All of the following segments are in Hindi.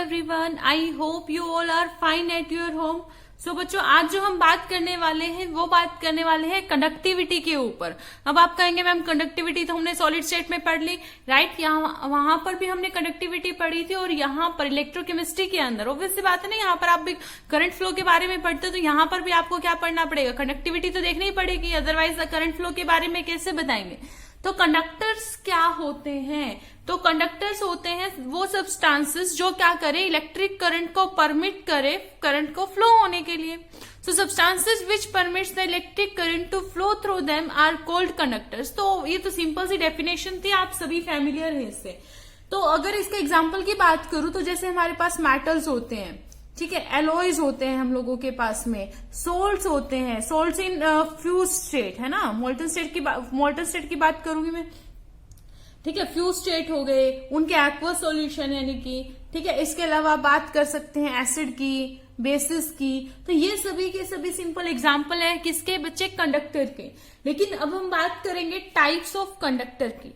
everyone. I hope you all are fine at your home. So बच्चों, आज जो हम बात करने वाले हैं वो बात करने वाले हैं कंडक्टिविटी के ऊपर. अब आप कहेंगे मैम कंडक्टिविटी तो हमने सॉलिड स्टेट में पढ़ ली, राइट. यहाँ वहां पर भी हमने कंडक्टिविटी पढ़ी थी और यहाँ पर इलेक्ट्रोकेमिस्ट्री के अंदर ऑब्वियस सी बात है ना, यहाँ पर आप भी करंट फ्लो के बारे में पढ़ते हो तो यहाँ पर भी आपको क्या पढ़ना पड़ेगा, कंडक्टिविटी तो देखनी ही पड़ेगी, अदरवाइज करंट फ्लो के बारे में कैसे बताएंगे. तो कंडक्टर्स क्या होते हैं? तो कंडक्टर्स होते हैं वो सब्सटेंसेस जो क्या करे, इलेक्ट्रिक करंट को परमिट करे करंट को फ्लो होने के लिए. So substances which permits the electric current to flow through them are called conductors. तो ये तो सिंपल सी डेफिनेशन थी, आप सभी फैमिलियर हैं इससे. तो अगर इसके एग्जाम्पल की बात करूं तो जैसे हमारे पास मेटल्स होते हैं, ठीक है, एलॉयज होते हैं हम लोगों के पास में, सोल्ट्स होते हैं, सोल्ट्स इन फ्यूज स्टेट है ना, मोल्टन स्टेट की बात करूंगी मैं, ठीक है. फ्यूज स्टेट हो गए, उनके एक्वस सॉल्यूशन यानी कि, ठीक है. इसके अलावा बात कर सकते हैं एसिड की, बेसिस की. तो ये सभी के सभी सिंपल एग्जाम्पल है किसके बच्चे, कंडक्टर के. लेकिन अब हम बात करेंगे टाइप्स ऑफ कंडक्टर की.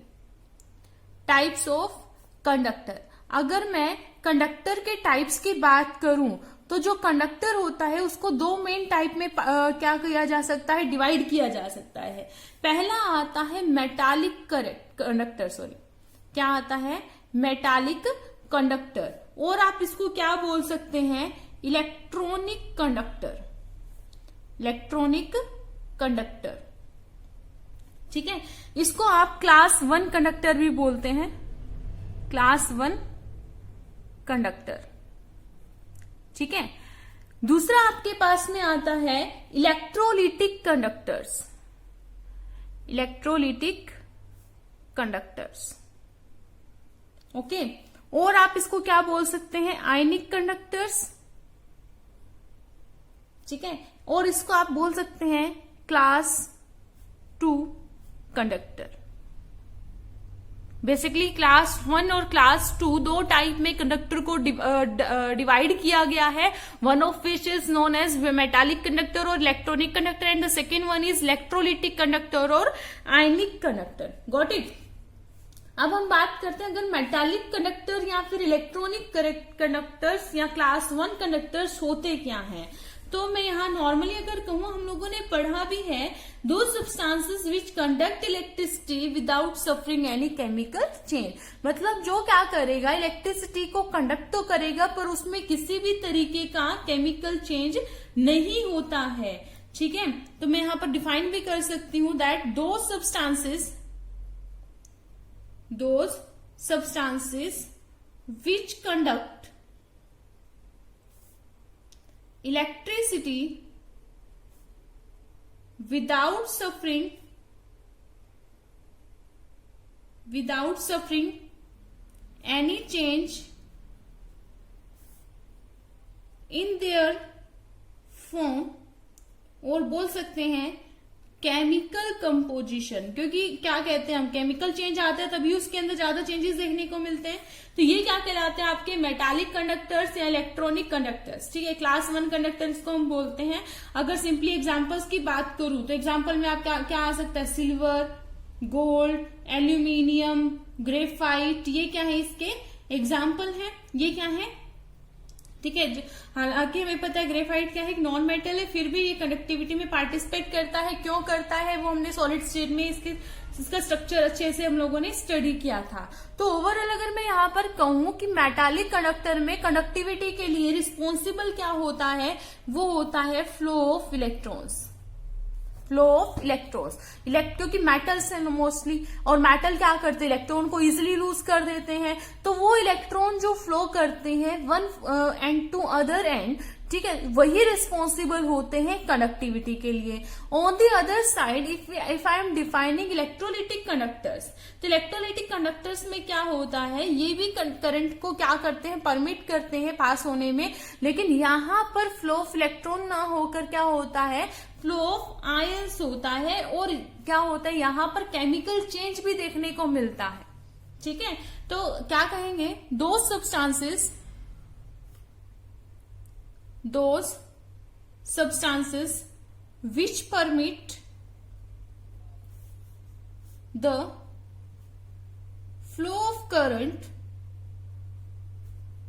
Types of conductor. अगर मैं कंडक्टर के टाइप्स की बात करूं तो जो कंडक्टर होता है उसको दो मेन टाइप में क्या किया जा सकता है, डिवाइड किया जा सकता है. पहला आता है मेटालिक कंडक्टर, क्या आता है, मेटालिक कंडक्टर. और आप इसको क्या बोल सकते हैं, इलेक्ट्रॉनिक कंडक्टर. इलेक्ट्रॉनिक कंडक्टर, ठीक है. इसको आप क्लास 1 कंडक्टर भी बोलते हैं, क्लास 1 कंडक्टर, ठीक है. दूसरा आपके पास में आता है electrolytic conductors. Electrolytic conductors, okay. और आप इसको क्या बोल सकते हैं, आयनिक कंडक्टर्स, ठीक है. और इसको आप बोल सकते हैं क्लास 2 कंडक्टर. बेसिकली क्लास 1 और क्लास 2 दो टाइप में कंडक्टर को डिवाइड किया गया है. One of which is known as metallic conductor और electronic conductor and the second one is electrolytic conductor और आयनिक कंडक्टर. Got it. अब हम बात करते हैं अगर मेटालिक कंडक्टर या फिर इलेक्ट्रॉनिक कंडक्टर्स या क्लास 1 कंडक्टर्स होते क्या हैं. तो मैं यहाँ नॉर्मली अगर कहूँ, हम लोगों ने पढ़ा भी है, दो सब्सटेंसेस विच conduct electricity without suffering any chemical change. मतलब जो क्या करेगा, इलेक्ट्रिसिटी को कंडक्ट तो करेगा पर उसमें किसी भी तरीके का केमिकल चेंज नहीं होता है, ठीक है. तो मैं यहाँ पर डिफाइन भी कर सकती हूँ दैट दो substances which conduct electricity without suffering any change in their form, और बोल सकते हैं केमिकल कंपोजिशन, क्योंकि क्या कहते हैं हम, केमिकल चेंज आता है तभी उसके अंदर ज्यादा चेंजेस देखने को मिलते हैं. तो ये क्या कहलाते हैं आपके मेटालिक कंडक्टर्स या इलेक्ट्रॉनिक कंडक्टर्स, ठीक है. क्लास 1 कंडक्टर्स को हम बोलते हैं. अगर सिंपली एग्जांपल्स की बात करूं तो एग्जांपल में आप क्या आ सकता है, सिल्वर, गोल्ड, एल्यूमिनियम, ग्रेफाइट. ये क्या है, इसके एग्जाम्पल है. ये क्या है, ठीक है. हालांकि हमें पता है ग्रेफाइट क्या है, एक नॉन मेटल है, फिर भी ये कंडक्टिविटी में पार्टिसिपेट करता है. क्यों करता है वो हमने सॉलिड स्टेट में इसका स्ट्रक्चर अच्छे से हम लोगों ने स्टडी किया था. तो ओवरऑल अगर मैं यहाँ पर कहूं कि मेटालिक कंडक्टर में कंडक्टिविटी के लिए रिस्पॉन्सिबल क्या होता है, वो होता है flow of electrons. Flow of electrons, क्योंकि मेटल्स है मोस्टली, और मेटल क्या करते हैं, इलेक्ट्रॉन को इजिली लूज कर देते हैं. तो वो इलेक्ट्रॉन जो फ्लो करते हैं one end two other end, ठीक है, वही रिस्पॉन्सिबल होते हैं कंडक्टिविटी के लिए. On the other side if I am defining electrolytic conductors, तो इलेक्ट्रोलिटिक कंडक्टर्स में क्या होता है, ये भी करंट को क्या करते हैं, परमिट करते हैं पास होने में. लेकिन यहाँ पर फ्लो ऑफ इलेक्ट्रॉन ना होकर क्या होता है, फ्लो ऑफ आयंस होता है. और क्या होता है, यहाँ पर केमिकल चेंज भी देखने को मिलता है, ठीक है. तो क्या कहेंगे, those substances which permit the flow of current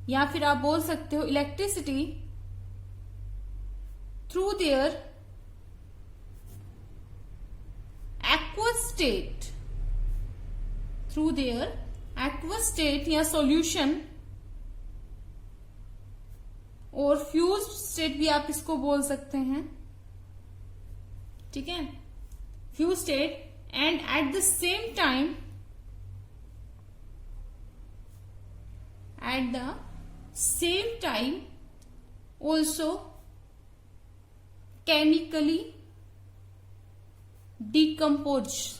या फिर आप बोल सकते हो electricity through their aqueous state या सॉल्यूशन और फ्यूज्ड स्टेट भी आप इसको बोल सकते हैं, ठीक है, fused state and at the same time also chemically decomposed,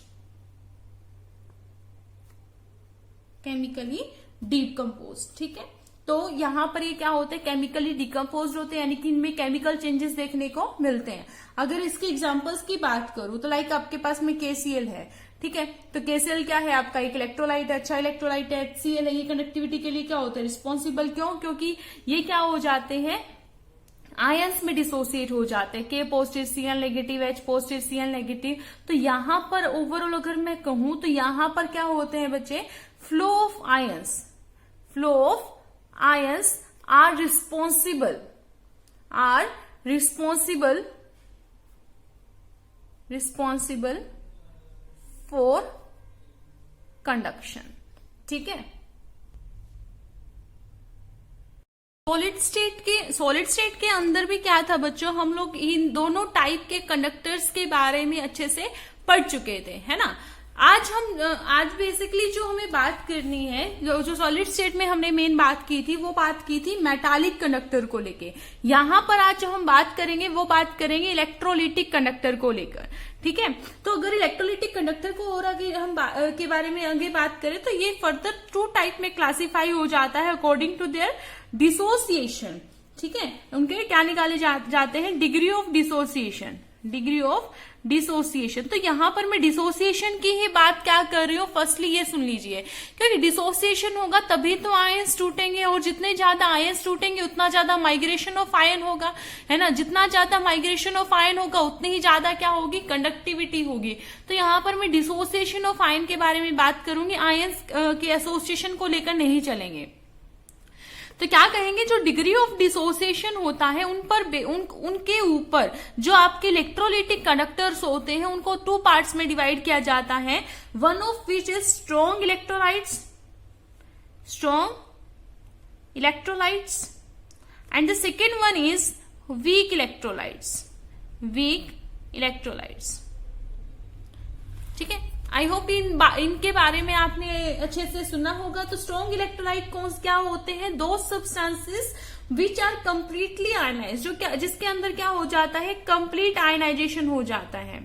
ठीक है। तो यहां पर ये क्या होते हैं, केमिकली डिकम्पोज होते हैं, यानी कि इनमें केमिकल चेंजेस देखने को मिलते हैं। अगर इसके एग्जांपल्स की बात करूं तो लाइक आपके पास में KCl है, ठीक है, तो KCl क्या है आपका एक इलेक्ट्रोलाइट है, अच्छा इलेक्ट्रोलाइट है। HCl है, ये कंडक्टिविटी के लिए क्या होता है, रिस्पॉन्सिबल। क्यों? क्योंकि ये क्या हो जाते हैं, आयंस में डिसोसिएट हो जाते हैं, K positive Cl negative, H positive Cl negative. तो यहां पर ओवरऑल अगर मैं कहूं तो यहां पर क्या होते हैं बच्चे, flow of ions are responsible for conduction, ठीक है। सॉलिड स्टेट के अंदर भी क्या था बच्चों, हम लोग इन दोनों टाइप के कंडक्टर्स के बारे में अच्छे से पढ़ चुके थे, है ना। आज बेसिकली जो हमें बात करनी है, जो सॉलिड स्टेट में हमने मेन बात की थी, वो बात की थी मेटालिक कंडक्टर को लेके। यहां पर आज जो हम बात करेंगे वो बात करेंगे इलेक्ट्रोलिटिक कंडक्टर को लेकर, ठीक है। तो अगर इलेक्ट्रोलिटिक कंडक्टर को और आगे हम के बारे में आगे बात करें तो ये फर्दर 2 टाइप में क्लासिफाई हो जाता है अकॉर्डिंग टू देयर डिसोसिएशन, ठीक है। उनके क्या निकाले जाते हैं, डिग्री ऑफ डिसोसिएशन। तो यहां पर मैं डिसोसिएशन की ही बात क्या कर रही हूं, फर्स्टली ये सुन लीजिए, क्योंकि डिसोसिएशन होगा तभी तो आयंस टूटेंगे, और जितने ज्यादा आयंस टूटेंगे उतना ज्यादा माइग्रेशन ऑफ आयन होगा, है ना। जितना ज्यादा माइग्रेशन ऑफ आयन होगा उतनी ही ज्यादा क्या होगी, कंडक्टिविटी होगी। तो यहां पर मैं डिसोसिएशन ऑफ आयन के बारे में बात करूंगी, आयंस के एसोसिएशन को लेकर नहीं चलेंगे। तो क्या कहेंगे, जो डिग्री ऑफ डिसोसिएशन होता है उनके ऊपर जो आपके इलेक्ट्रोलिटिक कंडक्टर्स होते हैं उनको 2 पार्ट्स में डिवाइड किया जाता है। One of which is strong electrolytes and the second one is weak electrolytes, ठीक है। आई होप इनके बारे में आपने अच्छे से सुना होगा। तो स्ट्रॉन्ग इलेक्ट्रोलाइट क्या होते हैं, दो substances which are completely ionize, जिसके अंदर क्या हो जाता है, कंप्लीट आयनाइजेशन हो जाता है।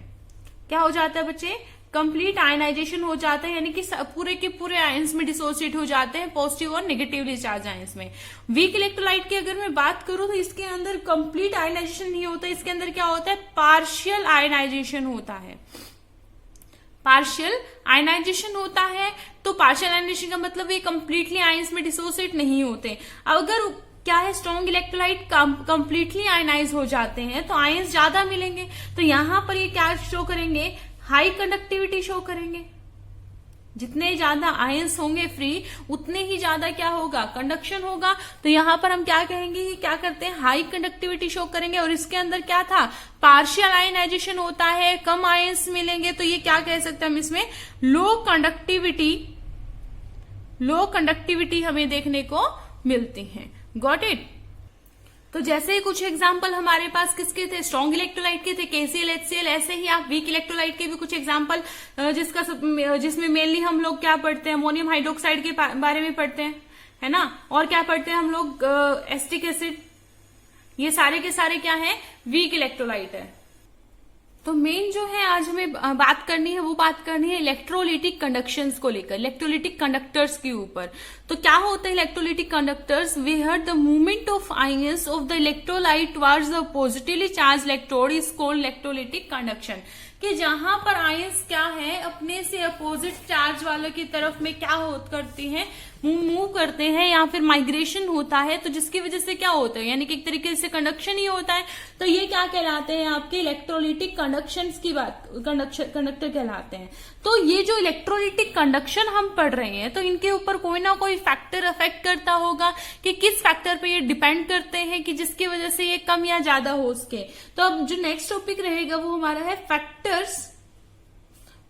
क्या हो जाता है बच्चे, कंप्लीट आयनाइजेशन हो जाता है, यानी कि पूरे के पूरे आयंस में डिसोसिएट हो जाते हैं, पॉजिटिव और नेगेटिवली चार्ज आयंस में। वीक इलेक्ट्रोलाइट की अगर मैं बात करूं तो इसके अंदर कंप्लीट आयनाइजेशन नहीं होता, इसके अंदर क्या होता है, पार्शियल आयनाइजेशन होता है। पार्शियल आयनाइजेशन होता है, तो पार्शियल आयनाइजेशन का मतलब ये कंप्लीटली आयंस में डिसोसिएट नहीं होते। अगर क्या है, स्ट्रॉन्ग इलेक्ट्रोलाइट कंप्लीटली आयनाइज हो जाते हैं तो आयंस ज्यादा मिलेंगे, तो यहां पर ये क्या शो करेंगे, हाई कंडक्टिविटी शो करेंगे। जितने ज्यादा आयंस होंगे फ्री उतने ही ज्यादा क्या होगा, कंडक्शन होगा। तो यहां पर हम क्या कहेंगे, क्या करते हैं, हाई कंडक्टिविटी शो करेंगे। और इसके अंदर क्या था, पार्शियल आयनाइजेशन होता है, कम आयंस मिलेंगे, तो ये क्या कह सकते हैं हम इसमें, लो कंडक्टिविटी हमें देखने को मिलती है। Got it. तो जैसे ही कुछ एग्जाम्पल हमारे पास किसके थे, स्ट्रॉन्ग इलेक्ट्रोलाइट के थे, KCl HCl, ऐसे ही आप वीक इलेक्ट्रोलाइट के भी कुछ एग्जाम्पल जिसमें मेनली हम लोग क्या पढ़ते हैं, अमोनियम हाइड्रोक्साइड के बारे में पढ़ते हैं, है ना। और क्या पढ़ते हैं हम लोग, एसिटिक एसिड। ये सारे के सारे क्या है, वीक इलेक्ट्रोलाइट है। तो मेन जो है आज हमें बात करनी है, वो बात करनी है इलेक्ट्रोलिटिक कंडक्शंस को लेकर, इलेक्ट्रोलिटिक कंडक्टर्स के ऊपर। तो क्या होता है electrolytic conductors, we heard the movement of ions of the electrolyte towards the positively charge electrode is called electrolytic conduction. कि जहां पर आयंस क्या है, अपने से अपोजिट चार्ज वालों की तरफ में क्या करती हैं, मूव करते हैं या फिर माइग्रेशन होता है, तो जिसकी वजह से क्या होता है, यानी कि एक तरीके से कंडक्शन ही होता है, तो ये क्या कहलाते हैं आपके इलेक्ट्रोलिटिक कंडक्शन की बात, कंडक्टर कहलाते हैं। तो ये जो इलेक्ट्रोलिटिक कंडक्शन हम पढ़ रहे हैं, तो इनके ऊपर कोई ना कोई फैक्टर अफेक्ट करता होगा कि किस फैक्टर पे ये डिपेंड करते हैं कि जिसकी वजह से ये कम या ज्यादा हो सके। तो अब जो नेक्स्ट टॉपिक रहेगा वो हमारा है factors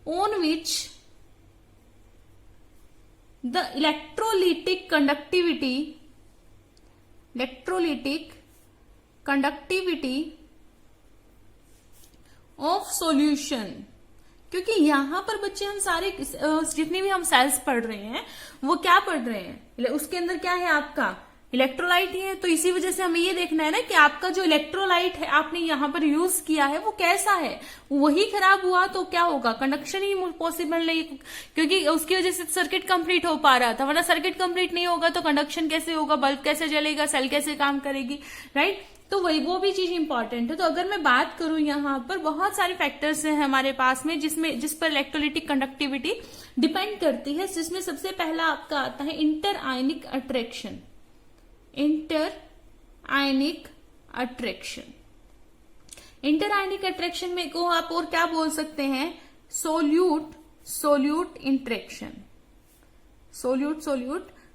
on which the electrolytic conductivity of solution. क्योंकि यहां पर बच्चे हम सारे जितने भी हम सेल्स पढ़ रहे हैं वो क्या पढ़ रहे हैं, उसके अंदर क्या है आपका इलेक्ट्रोलाइट ही है। तो इसी वजह से हमें ये देखना है ना कि आपका जो इलेक्ट्रोलाइट है आपने यहाँ पर यूज किया है वो कैसा है, वही खराब हुआ तो क्या होगा, कंडक्शन ही पॉसिबल नहीं, क्योंकि उसकी वजह से सर्किट कंप्लीट हो पा रहा था, वरना सर्किट कंप्लीट नहीं होगा तो कंडक्शन कैसे होगा, बल्ब कैसे जलेगा, सेल कैसे काम करेगी, राइट। तो वही वो भी चीज इंपॉर्टेंट है। तो अगर मैं बात करूं यहाँ पर बहुत सारे फैक्टर्स हैं हमारे पास में जिस पर इलेक्ट्रोलिटिक कंडक्टिविटी डिपेंड करती है, जिसमें सबसे पहला आपका आता है इंटर आयनिक अट्रैक्शन। इंटर आयनिक अट्रैक्शन में को आप और क्या बोल सकते हैं, सोल्यूट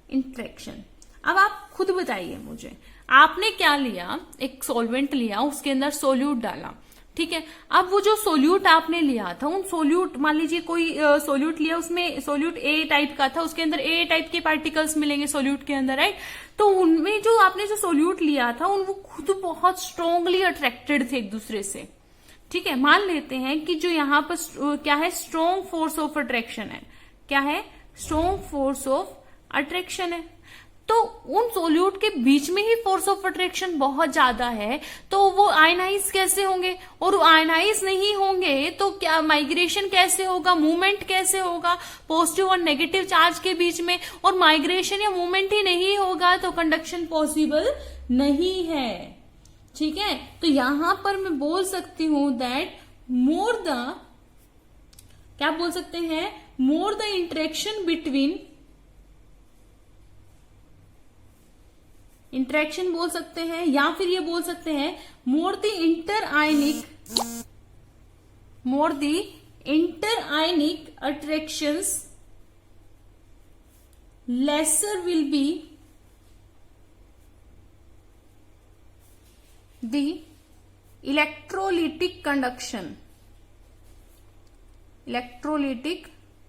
इंट्रैक्शन। अब आप खुद बताइए मुझे, आपने क्या लिया, एक सॉल्वेंट लिया, उसके अंदर सोल्यूट डाला, ठीक है। अब वो जो सोल्यूट आपने लिया था, उन सोल्यूट, मान लीजिए कोई सोल्यूट लिया, उसमें सोल्यूट ए टाइप का था, उसके अंदर ए टाइप के पार्टिकल्स मिलेंगे सोल्यूट के अंदर, राइट। तो उनमें जो आपने जो सोल्यूट लिया था वो खुद बहुत स्ट्रांगली अट्रैक्टेड थे एक दूसरे से, ठीक है। मान लेते हैं कि जो यहाँ पर क्या है, स्ट्रॉन्ग फोर्स ऑफ अट्रैक्शन है, क्या है, स्ट्रॉन्ग फोर्स ऑफ अट्रैक्शन है। तो उन सोल्यूट के बीच में ही फोर्स ऑफ अट्रैक्शन बहुत ज्यादा है, तो वो आयनाइज कैसे होंगे, और आयनाइज नहीं होंगे तो क्या माइग्रेशन कैसे होगा, मूवमेंट कैसे होगा पॉजिटिव और नेगेटिव चार्ज के बीच में, और माइग्रेशन या मूवमेंट ही नहीं होगा तो कंडक्शन पॉसिबल नहीं है, ठीक है। तो यहां पर मैं बोल सकती हूं दैट क्या बोल सकते हैं, more the interaction between, interaction बोल सकते हैं, या फिर ये बोल सकते हैं more the inter ionic attractions laser will be the electrolytic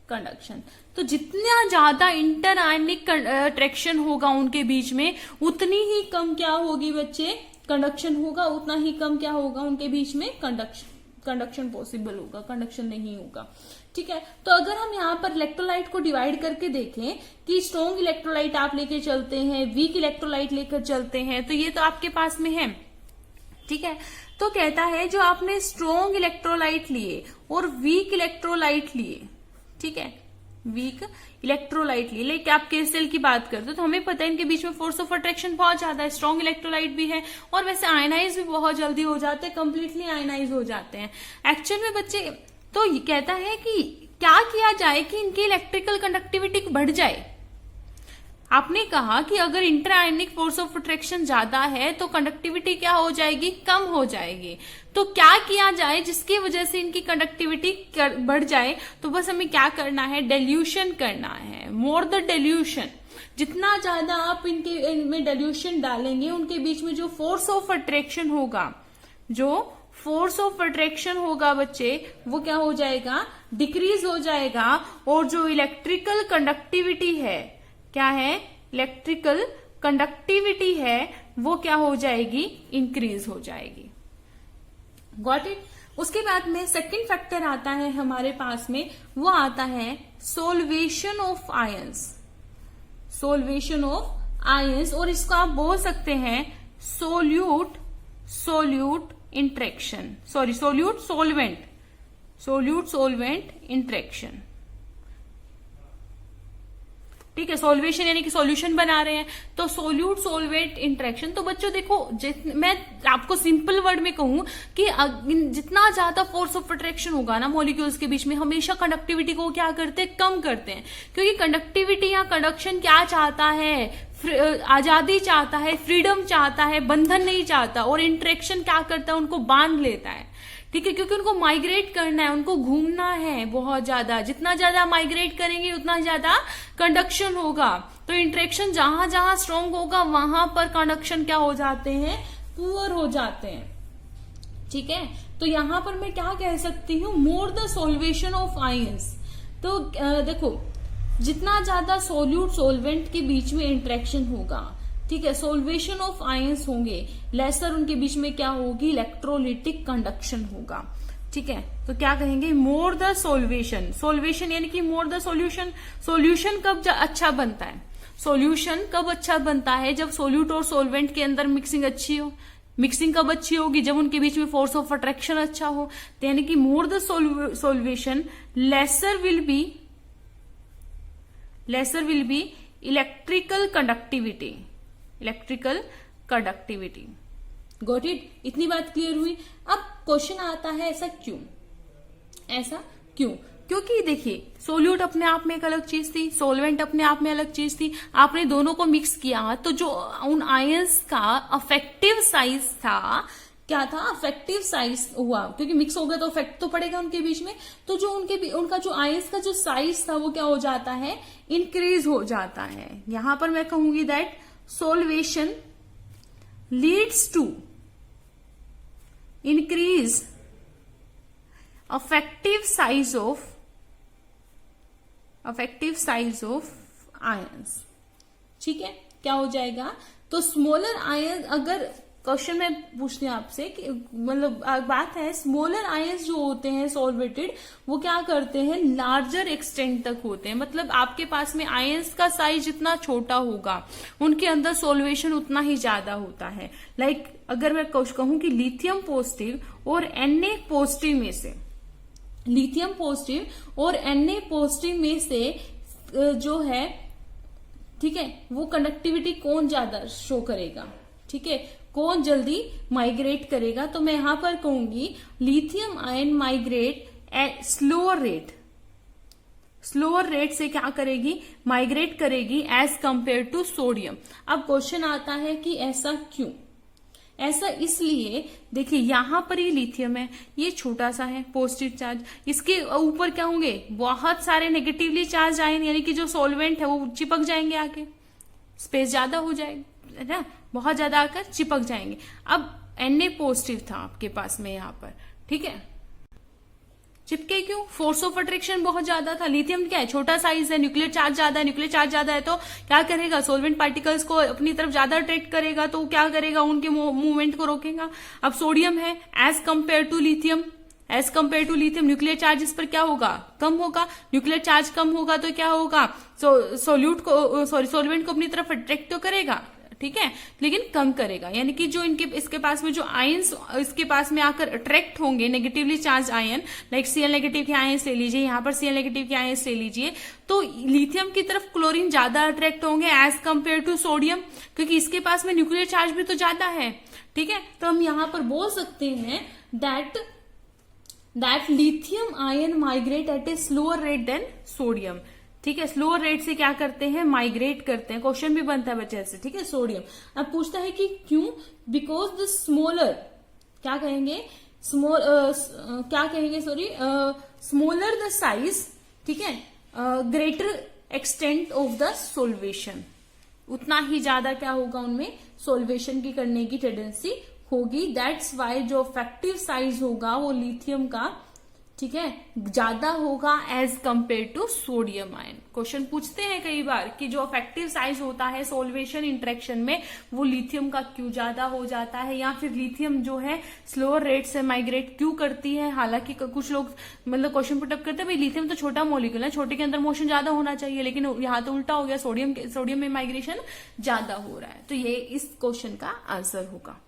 conduction. तो जितना ज्यादा इंटर आयनिक अट्रैक्शन होगा उनके बीच में, उतनी ही कम क्या होगी बच्चे, कंडक्शन होगा, उतना ही कम क्या होगा उनके बीच में, कंडक्शन पॉसिबल होगा, कंडक्शन नहीं होगा, ठीक है। तो अगर हम यहाँ पर इलेक्ट्रोलाइट को डिवाइड करके देखें कि स्ट्रॉन्ग इलेक्ट्रोलाइट आप लेके चलते हैं, वीक इलेक्ट्रोलाइट लेकर चलते हैं, तो ये तो आपके पास में है, ठीक है। तो कहता है जो आपने स्ट्रॉन्ग इलेक्ट्रोलाइट लिए और वीक इलेक्ट्रोलाइट लिए, ठीक है, वीक इलेक्ट्रोलाइट लिए, लेकिन आप केसेल की बात करते तो हमें पता है इनके बीच में फोर्स ऑफ अट्रैक्शन बहुत ज्यादा है, स्ट्रॉन्ग इलेक्ट्रोलाइट भी है, और वैसे आयनाइज भी बहुत जल्दी हो जाते हैं, कंप्लीटली आयनाइज हो जाते हैं एक्चुअल में बच्चे। तो ये कहता है कि क्या किया जाए कि इनकी इलेक्ट्रिकल कंडक्टिविटी बढ़ जाए। आपने कहा कि अगर inter ionic force of attraction ज्यादा है तो कंडक्टिविटी क्या हो जाएगी, कम हो जाएगी। तो क्या किया जाए जिसकी वजह से इनकी कंडक्टिविटी बढ़ जाए, तो बस हमें क्या करना है, डेल्यूशन करना है, मोर द डेल्यूशन। जितना ज्यादा आप इनमें डेल्यूशन डालेंगे, उनके बीच में जो फोर्स ऑफ अट्रैक्शन होगा, बच्चे वो क्या हो जाएगा, डिक्रीज हो जाएगा, और जो इलेक्ट्रिकल कंडक्टिविटी है, क्या है, इलेक्ट्रिकल कंडक्टिविटी है, वो क्या हो जाएगी, इंक्रीज हो जाएगी। Got it. उसके बाद में सेकंड फैक्टर आता है हमारे पास में, वो आता है सोल्वेशन ऑफ आयंस, और इसको आप बोल सकते हैं सोल्यूट सोल्वेंट इंट्रैक्शन। ठीक है, सॉल्वेशन यानी कि सॉल्यूशन बना रहे हैं, तो सोल्यूट सोलवेट इंटरेक्शन। तो बच्चों देखो, मैं आपको सिंपल वर्ड में कहूं कि जितना ज्यादा फोर्स ऑफ अट्रैक्शन होगा ना मॉलिक्यूल्स के बीच में, हमेशा कंडक्टिविटी को क्या करते हैं, कम करते हैं। क्योंकि कंडक्टिविटी या कंडक्शन क्या चाहता है, आजादी चाहता है, फ्रीडम चाहता है, बंधन नहीं चाहता। और इंटरेक्शन क्या करता है, उनको बांध लेता है। ठीक है, क्योंकि उनको माइग्रेट करना है, उनको घूमना है बहुत ज्यादा। जितना ज्यादा माइग्रेट करेंगे उतना ज्यादा कंडक्शन होगा। तो इंटरेक्शन जहां जहां स्ट्रॉन्ग होगा वहां पर कंडक्शन क्या हो जाते हैं, पुअर हो जाते हैं। ठीक है, तो यहां पर मैं क्या कह सकती हूं, more the solvation of ions. तो देखो, जितना ज्यादा सोल्यूट सोलवेंट के बीच में इंटरेक्शन होगा, ठीक है, सोल्वेशन ऑफ आयंस होंगे, लेसर उनके बीच में क्या होगी, इलेक्ट्रोलिटिक कंडक्शन होगा। ठीक है, तो क्या कहेंगे, मोर द सोल्वेशन। सोल्वेशन यानी कि मोर द सोल्यूशन। सोल्यूशन कब अच्छा बनता है, सोल्यूशन कब अच्छा बनता है, जब सोल्यूट और सोलवेंट के अंदर मिक्सिंग अच्छी हो। मिक्सिंग कब अच्छी होगी, जब उनके बीच में फोर्स ऑफ अट्रैक्शन अच्छा हो। तो यानी कि more the solution laser will be electrical conductivity. Electrical conductivity, got it? इतनी बात क्लियर हुई। अब क्वेश्चन आता है, ऐसा क्यों? ऐसा क्यों? क्योंकि देखिए, सोल्यूट अपने आप में एक अलग चीज थी, सोलवेंट अपने आप में अलग चीज थी। आपने दोनों को मिक्स किया तो जो उन आयंस का अफेक्टिव साइज था, क्या था, अफेक्टिव साइज हुआ। क्योंकि मिक्स हो गया तो इफेक्ट तो पड़ेगा उनके बीच में। तो जो उनका जो आयंस का जो साइज था वो क्या हो जाता है, इंक्रीज हो जाता है। यहां पर मैं कहूंगी that solvation leads to increase effective size of ions। ठीक है, क्या हो जाएगा, तो स्मॉलर आयन, अगर क्वेश्चन में पूछते हैं आपसे कि मतलब बात है, स्मॉलर आयंस जो होते हैं सॉल्वेटेड, वो क्या करते हैं, लार्जर एक्सटेंट तक होते हैं। मतलब आपके पास में आयंस का साइज जितना छोटा होगा, उनके अंदर सॉल्वेशन उतना ही ज्यादा होता है। लाइक अगर मैं कहूं कि लिथियम पॉजिटिव और Na पॉजिटिव में से, लिथियम पॉजिटिव और Na पॉजिटिव में से जो है, ठीक है, वो कंडक्टिविटी कौन ज्यादा शो करेगा, ठीक है, कौन जल्दी माइग्रेट करेगा। तो मैं यहां पर कहूंगी lithium ion migrate at slower rate. Slower rate से क्या करेगी, माइग्रेट करेगी एज कंपेयर टू सोडियम। अब क्वेश्चन आता है कि ऐसा क्यों? ऐसा इसलिए, देखिए यहां पर ये लिथियम है, ये छोटा सा है पॉजिटिव चार्ज, इसके ऊपर क्या होंगे, बहुत सारे नेगेटिवली चार्ज आयन, यानी कि जो सॉल्वेंट है वो चिपक जाएंगे, आके स्पेस ज्यादा हो जाएगी, है ना, बहुत ज्यादा आकर चिपक जाएंगे। अब Na पॉजिटिव था आपके पास में यहां पर, ठीक है, चिपके क्यों, फोर्स ऑफ अट्रैक्शन बहुत ज्यादा था। लिथियम क्या है, छोटा साइज है, न्यूक्लियर चार्ज ज्यादा है, न्यूक्लियर चार्ज ज्यादा है तो क्या करेगा, सोलवेंट पार्टिकल्स को अपनी तरफ ज्यादा अट्रैक्ट करेगा, तो क्या करेगा, उनके मूवमेंट को रोकेगा। अब सोडियम है, as compare to lithium, nuclear charge इस पर क्या होगा, कम होगा। न्यूक्लियर चार्ज कम होगा तो क्या होगा, सोल्वेंट को अपनी तरफ अट्रैक्ट तो करेगा, ठीक है, लेकिन कम करेगा। यानी कि जो इसके पास में जो आयंस इसके पास में आकर अट्रैक्ट होंगे, negatively charge ion, like Cl negative के आयंस ले लीजिए, यहां पर Cl नेगेटिव के आयंस ले लीजिए, तो लिथियम की तरफ क्लोरीन ज्यादा अट्रैक्ट होंगे एज कंपेयर टू सोडियम, क्योंकि इसके पास में न्यूक्लियर चार्ज भी तो ज्यादा है। ठीक है, तो हम यहां पर बोल सकते हैं that lithium ion migrate at a slower rate than sodium. ठीक है, स्लोअर रेट से क्या करते हैं, माइग्रेट करते हैं। क्वेश्चन भी बनता है बच्चे से, ठीक है, सोडियम। अब पूछता है कि क्यों, बिकॉज द स्मॉलर, क्या कहेंगे, स्मॉलर द साइज, ठीक है, greater extent of the solution, उतना ही ज्यादा क्या होगा, उनमें सोल्वेशन की करने की टेंडेंसी होगी। दैट्स वाई जो इफेक्टिव साइज होगा वो लिथियम का, ठीक है, ज्यादा होगा as compare to sodium ion. Question पूछते हैं कई बार कि जो इफेक्टिव साइज होता है सोल्वेशन इंटरेक्शन में, वो लिथियम का क्यों ज्यादा हो जाता है, या फिर लिथियम जो है स्लोअर रेट से माइग्रेट क्यों करती है। हालांकि कुछ लोग मतलब क्वेश्चन पुटअप करते हैं भाई लिथियम तो छोटा मॉलिक्यूल है, छोटे के अंदर मोशन ज्यादा होना चाहिए, लेकिन यहाँ तो उल्टा हो गया, सोडियम में माइग्रेशन ज्यादा हो रहा है। तो ये इस क्वेश्चन का आंसर होगा।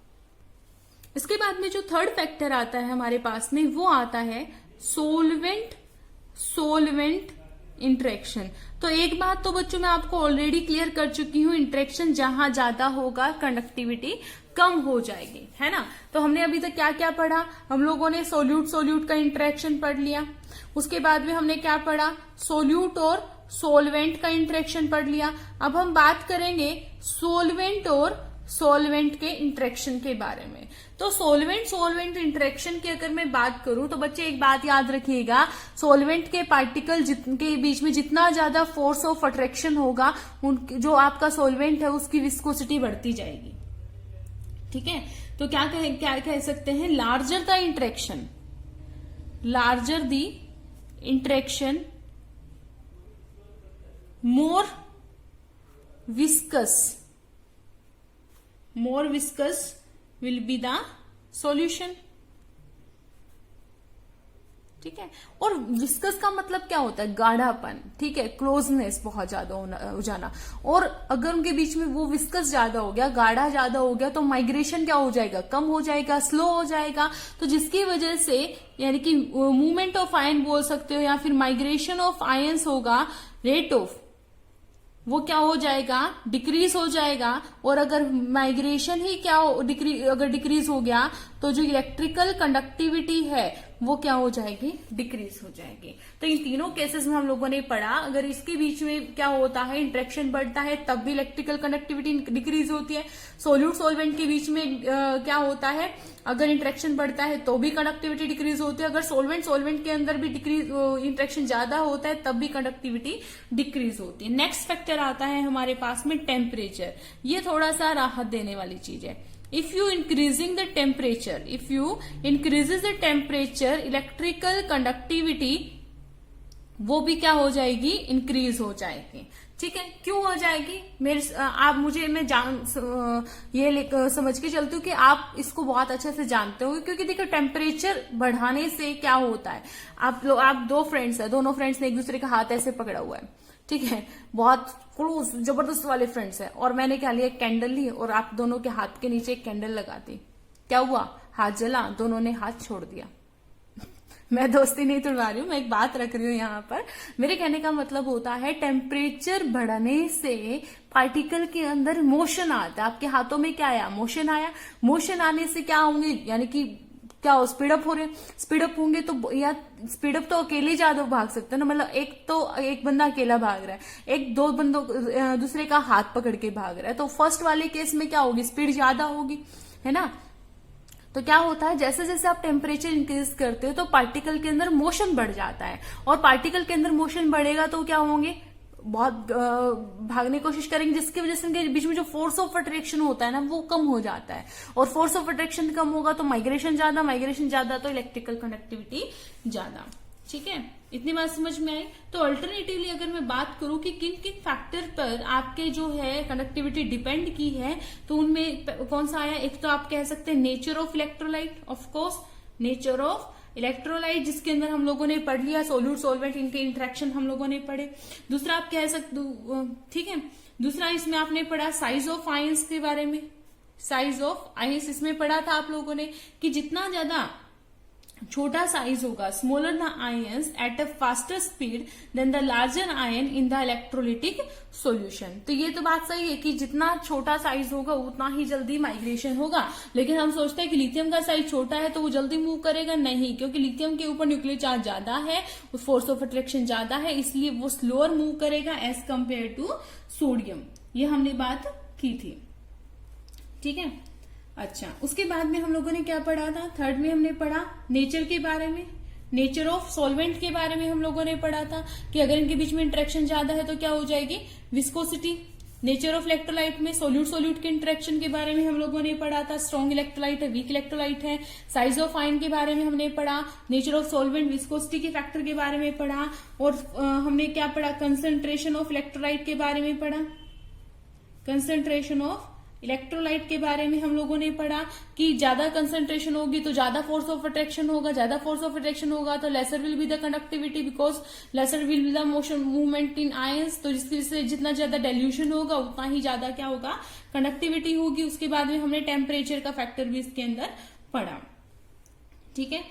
इसके बाद में जो थर्ड फैक्टर आता है हमारे पास में, वो आता है सोलवेंट इंटरेक्शन। तो एक बात तो बच्चों मैं आपको ऑलरेडी क्लियर कर चुकी हूँ, इंटरेक्शन जहां ज्यादा होगा कंडक्टिविटी कम हो जाएगी, है ना। तो हमने अभी तक क्या क्या पढ़ा, हम लोगों ने सोल्यूट सोल्यूट का इंटरेक्शन पढ़ लिया, उसके बाद में हमने क्या पढ़ा, सोल्यूट और सोलवेंट का इंटरेक्शन पढ़ लिया। अब हम बात करेंगे सोलवेंट और सोलवेंट के इंटरेक्शन के बारे में। तो सोलवेंट सोलवेंट इंटरेक्शन की अगर मैं बात करूं तो बच्चे एक बात याद रखिएगा, सोलवेंट के पार्टिकल के बीच में जितना ज्यादा फोर्स ऑफ अट्रैक्शन होगा, जो आपका सोलवेंट है उसकी विस्कोसिटी बढ़ती जाएगी। ठीक है, तो क्या कह सकते हैं, larger the interaction more viscous will be the solution। ठीक है, और विस्कस का मतलब क्या होता है, गाढ़ापन, ठीक है, क्लोजनेस बहुत ज्यादा हो जाना। और अगर उनके बीच में वो विस्कस ज्यादा हो गया, गाढ़ा ज्यादा हो गया, तो माइग्रेशन क्या हो जाएगा, कम हो जाएगा, स्लो हो जाएगा। तो जिसकी वजह से यानी कि मूवमेंट ऑफ आयन बोल सकते हो या फिर माइग्रेशन ऑफ आयन्स होगा, रेट ऑफ वो क्या हो जाएगा, डिक्रीज हो जाएगा। और अगर माइग्रेशन ही अगर डिक्रीज हो गया तो जो इलेक्ट्रिकल कंडक्टिविटी है वो क्या हो जाएगी, डिक्रीज हो जाएगी। तो इन तीनों केसेस में हम लोगों ने पढ़ा, अगर इसके बीच में क्या होता है, इंटरेक्शन बढ़ता है तब भी इलेक्ट्रिकल कंडक्टिविटी डिक्रीज होती है। सोल्यूट सोलवेंट के बीच में क्या होता है, अगर इंटरेक्शन बढ़ता है तो भी कंडक्टिविटी डिक्रीज होती है। अगर सोलवेंट के अंदर भी इंटरेक्शन ज्यादा होता है तब भी कंडक्टिविटी डिक्रीज होती है। नेक्स्ट फैक्टर आता है हमारे पास में टेम्परेचर। ये थोड़ा सा राहत देने वाली चीज है। If you increases the temperature, electrical conductivity वो भी क्या हो जाएगी, इंक्रीज हो जाएगी। ठीक है, क्यों हो जाएगी, मैं समझ के चलती हूँ कि आप इसको बहुत अच्छे से जानते होंगे। क्योंकि देखो टेम्परेचर बढ़ाने से क्या होता है, आप दो फ्रेंड्स है, दोनों फ्रेंड्स ने एक दूसरे का हाथ ऐसे पकड़ा हुआ है, ठीक है, बहुत क्लोज जबरदस्त वाले फ्रेंड्स है, और मैंने क्या लिया, एक कैंडल ली और आप दोनों के हाथ के नीचे एक कैंडल लगा दी, क्या हुआ, हाथ जला, दोनों ने हाथ छोड़ दिया। मैं दोस्ती नहीं तोड़वा रही हूँ, मैं एक बात रख रही हूँ यहाँ पर। मेरे कहने का मतलब होता है टेम्परेचर बढ़ने से पार्टिकल के अंदर मोशन आता है। आपके हाथों में क्या आया, मोशन आया। मोशन आने से क्या होंगे, यानी कि क्या हो, स्पीडअप हो रहे, स्पीडअप होंगे तो, या स्पीडअप तो अकेले ज्यादा भाग सकते हैं ना, मतलब एक बंदा अकेला भाग रहा है, एक दो बंदों दूसरे का हाथ पकड़ के भाग रहा है, तो फर्स्ट वाले केस में क्या होगी, स्पीड ज्यादा होगी, है ना। तो क्या होता है, जैसे जैसे आप टेम्परेचर इंक्रीज करते हो तो पार्टिकल के अंदर मोशन बढ़ जाता है, और पार्टिकल के अंदर मोशन बढ़ेगा तो क्या होंगे, बहुत भागने की कोशिश करेंगे, जिसकी वजह से उनके बीच में जो फोर्स ऑफ अट्रैक्शन होता है ना वो कम हो जाता है, और फोर्स ऑफ अट्रैक्शन कम होगा तो माइग्रेशन ज्यादा तो इलेक्ट्रिकल कंडक्टिविटी ज्यादा। ठीक है, इतनी बात समझ में आई। तो अल्टरनेटिवली अगर मैं बात करूं कि किन किन फैक्टर पर आपके जो है कंडक्टिविटी डिपेंड की है, तो उनमें कौन सा आया, एक तो आप कह सकते हैं nature of electrolyte, of course nature of electrolyte, जिसके अंदर हम लोगों ने पढ़ लिया सोल्यूट सोलवेंट, इनके इंटरेक्शन हम लोगों ने पढ़े। दूसरा आप कह सकते, ठीक है, दूसरा इसमें आपने पढ़ा साइज ऑफ आयंस के बारे में। साइज ऑफ आयंस इसमें पढ़ा था आप लोगों ने कि जितना ज्यादा छोटा साइज होगा, smaller the ions at a faster speed than the larger ion in the electrolytic solution. तो ये तो बात सही है कि जितना छोटा साइज होगा उतना ही जल्दी माइग्रेशन होगा, लेकिन हम सोचते हैं कि लिथियम का साइज छोटा है तो वो जल्दी मूव करेगा, नहीं, क्योंकि लिथियम के ऊपर न्यूक्लियर चार्ज ज्यादा है, फोर्स ऑफ अट्रैक्शन ज्यादा है, इसलिए वो स्लोअर मूव करेगा एज कंपेयर टू सोडियम। ये हमने बात की थी, ठीक है। अच्छा, उसके बाद में हम लोगों ने क्या पढ़ा था, थर्ड में हमने पढ़ा नेचर के बारे में, नेचर ऑफ सॉल्वेंट के बारे में हम लोगों ने पढ़ा था कि अगर इनके बीच में इंटरेक्शन ज्यादा है तो क्या हो जाएगी, विस्कोसिटी। नेचर ऑफ इलेक्ट्रोलाइट में सोल्यूट के इंटरेक्शन के बारे में हम लोगों ने पढ़ा था, स्ट्रॉन्ग इलेक्ट्रोलाइट है, वीक इलेक्ट्रोलाइट है। साइज ऑफ आयन के बारे में हमने पढ़ा, नेचर ऑफ सॉल्वेंट, विस्कोसिटी के फैक्टर के बारे में पढ़ा, और हमने क्या पढ़ा, कंसंट्रेशन ऑफ इलेक्ट्रोलाइट के बारे में पढ़ा, कंसंट्रेशन ऑफ इलेक्ट्रोलाइट के बारे में हम लोगों ने पढ़ा कि ज्यादा कंसंट्रेशन होगी तो ज्यादा फोर्स ऑफ अट्रैक्शन होगा, ज्यादा फोर्स ऑफ अट्रैक्शन होगा तो laser will be the conductivity, because laser will be the motion movement in ions. तो जिसकी वजह से जितना ज्यादा डाइल्यूशन होगा उतना ही ज्यादा क्या होगा, कंडक्टिविटी होगी। उसके बाद में हमने टेम्परेचर का फैक्टर भी इसके अंदर पढ़ा, ठीक है।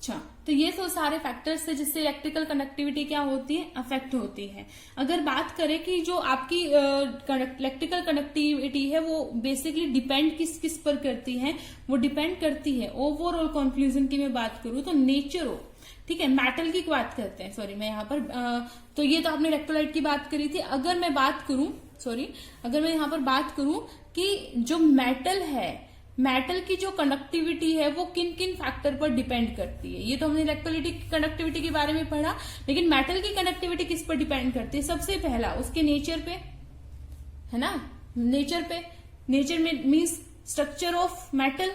अच्छा, तो ये तो सारे फैक्टर्स है जिससे इलेक्ट्रिकल कंडक्टिविटी क्या होती है, अफेक्ट होती है। अगर बात करें कि जो आपकी इलेक्ट्रिकल कंडक्टिविटी है वो बेसिकली डिपेंड किस किस पर करती है, वो डिपेंड करती है ओवरऑल कंक्लूजन की मैं बात करूं तो नेचर हो, ठीक है, मेटल की बात करते हैं, सॉरी मैं यहाँ पर तो ये तो आपने इलेक्ट्रोलाइट की बात करी थी। अगर मैं बात करूं, अगर मैं यहाँ पर बात करूं कि जो मेटल है, मेटल की जो कंडक्टिविटी है वो किन किन फैक्टर पर डिपेंड करती है। ये तो हमने इलेक्ट्रोलाइटिक कंडक्टिविटी के बारे में पढ़ा, लेकिन मेटल की कंडक्टिविटी किस पर डिपेंड करती है? सबसे पहला उसके नेचर पे, है ना, नेचर पे। नेचर में means structure of metal,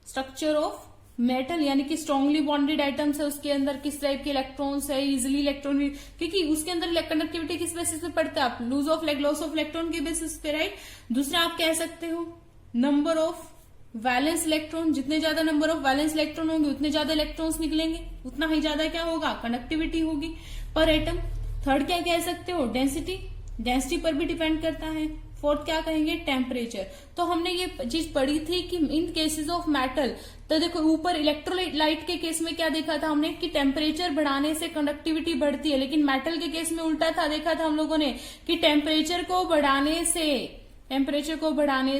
structure of metal यानी कि स्ट्रांगली बॉन्डेड आइटम्स है, उसके अंदर किस टाइप के इलेक्ट्रॉन्स है, इजिली इलेक्ट्रॉन, क्योंकि उसके अंदर कंडक्टिविटी किस बेसिस पे पड़ता है, आप लॉस ऑफ इलेक्ट्रॉन के बेसिस पे, राइट। दूसरा आप कह सकते हो नंबर ऑफ वैलेंस इलेक्ट्रॉन, जितने ज्यादा नंबर ऑफ वैलेंस इलेक्ट्रॉन होंगे उतने ज्यादा इलेक्ट्रॉन्स निकलेंगे, उतना ही ज्यादा क्या होगा, कंडक्टिविटी होगी पर एटम। थर्ड क्या कह सकते हो, डेंसिटी पर भी डिपेंड करता है। फोर्थ क्या कहेंगे, टेम्परेचर। तो हमने ये चीज पढ़ी थी कि इन केसेस ऑफ मेटल, तो देखो ऊपर इलेक्ट्रोलाइट के केस में क्या देखा था हमने कि टेम्परेचर बढ़ाने से कंडक्टिविटी बढ़ती है, लेकिन मेटल के केस में उल्टा था, देखा था हम लोगों ने कि टेम्परेचर को बढ़ाने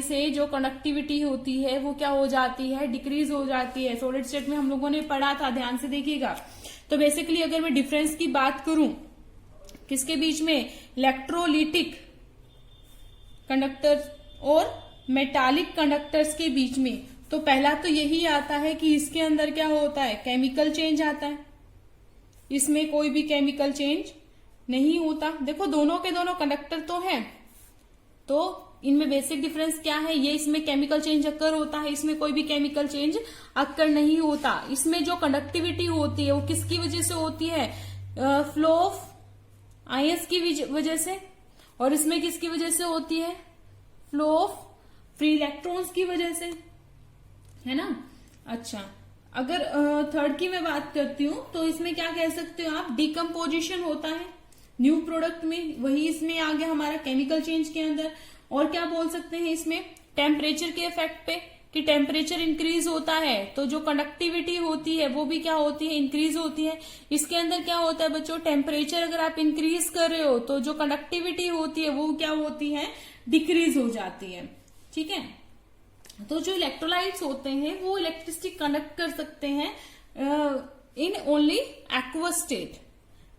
से जो कंडक्टिविटी होती है वो क्या हो जाती है, डिक्रीज हो जाती है। सॉलिड स्टेट में हम लोगों ने पढ़ा था, ध्यान से देखिएगा। तो बेसिकली अगर मैं डिफरेंस की बात करूं किसके बीच में, इलेक्ट्रोलिटिक कंडक्टर्स और मेटालिक कंडक्टर्स के बीच में, तो पहला तो यही आता है कि इसके अंदर क्या होता है, केमिकल चेंज आता है, इसमें कोई भी केमिकल चेंज नहीं होता। देखो दोनों के दोनों कंडक्टर तो हैं, तो इनमें बेसिक डिफरेंस क्या है, ये इसमें केमिकल चेंज अक्कर होता है, इसमें कोई भी केमिकल चेंज अक्कर नहीं होता। इसमें जो कंडक्टिविटी होती है वो किसकी वजह से होती है, फ्लो ऑफ आयंस की वजह से, और इसमें किसकी वजह से होती है, फ्लो ऑफ फ्री इलेक्ट्रॉन्स की वजह से, है ना। अच्छा, अगर थर्ड की मैं बात करती हूं तो इसमें क्या कह सकते हो आप, डिकम्पोजिशन होता है न्यू प्रोडक्ट में, वही इसमें आ गया हमारा केमिकल चेंज के अंदर। और क्या बोल सकते हैं इसमें, टेम्परेचर के इफेक्ट पे, कि टेम्परेचर इंक्रीज होता है तो जो कंडक्टिविटी होती है वो भी क्या होती है, इंक्रीज होती है। इसके अंदर क्या होता है बच्चों, टेम्परेचर अगर आप इंक्रीज कर रहे हो तो जो कंडक्टिविटी होती है वो क्या होती है, डिक्रीज हो जाती है, ठीक है। तो जो इलेक्ट्रोलाइट्स होते हैं वो इलेक्ट्रिसिटी कंडक्ट कर सकते हैं in only aqueous state,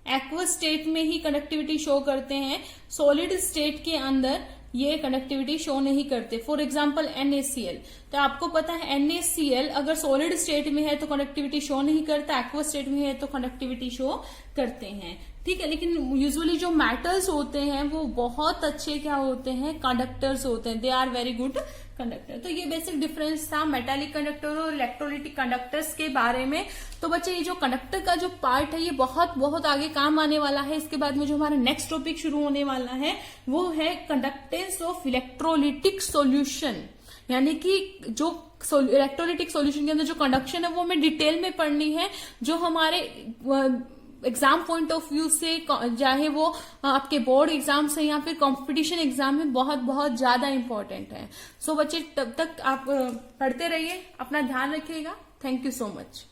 aqueous state में ही कंडक्टिविटी शो करते हैं, सॉलिड स्टेट के अंदर ये कंडक्टिविटी शो नहीं करते। फॉर एग्जाम्पल NaCl, तो आपको पता है NaCl अगर सॉलिड स्टेट में है तो कंडक्टिविटी शो नहीं करता, एक्वस स्टेट में है तो कंडक्टिविटी शो करते हैं, ठीक है। लेकिन यूजुअली जो मेटल्स होते हैं वो बहुत अच्छे क्या होते हैं, कंडक्टर्स होते हैं, they are very good conductor. तो ये बेसिक डिफरेंस था मेटालिक कंडक्टर और इलेक्ट्रोलाइटिक कंडक्टर्स के बारे में। तो बच्चे ये जो कंडक्टर का जो पार्ट है ये बहुत बहुत आगे काम आने वाला है। इसके बाद में जो हमारा नेक्स्ट टॉपिक शुरू होने वाला है वो है कंडक्टेंस ऑफ इलेक्ट्रोलाइटिक सॉल्यूशन, यानी कि जो इलेक्ट्रोलाइटिक सॉल्यूशन के अंदर जो कंडक्शन है वो हमें डिटेल में पढ़नी है, जो हमारे एग्जाम पॉइंट ऑफ व्यू से, चाहे वो आपके बोर्ड एग्जाम से या फिर कंपटीशन एग्जाम में बहुत बहुत ज्यादा इंपॉर्टेंट है। सो बच्चे तब तक आप पढ़ते रहिए, अपना ध्यान रखिएगा। Thank you so much.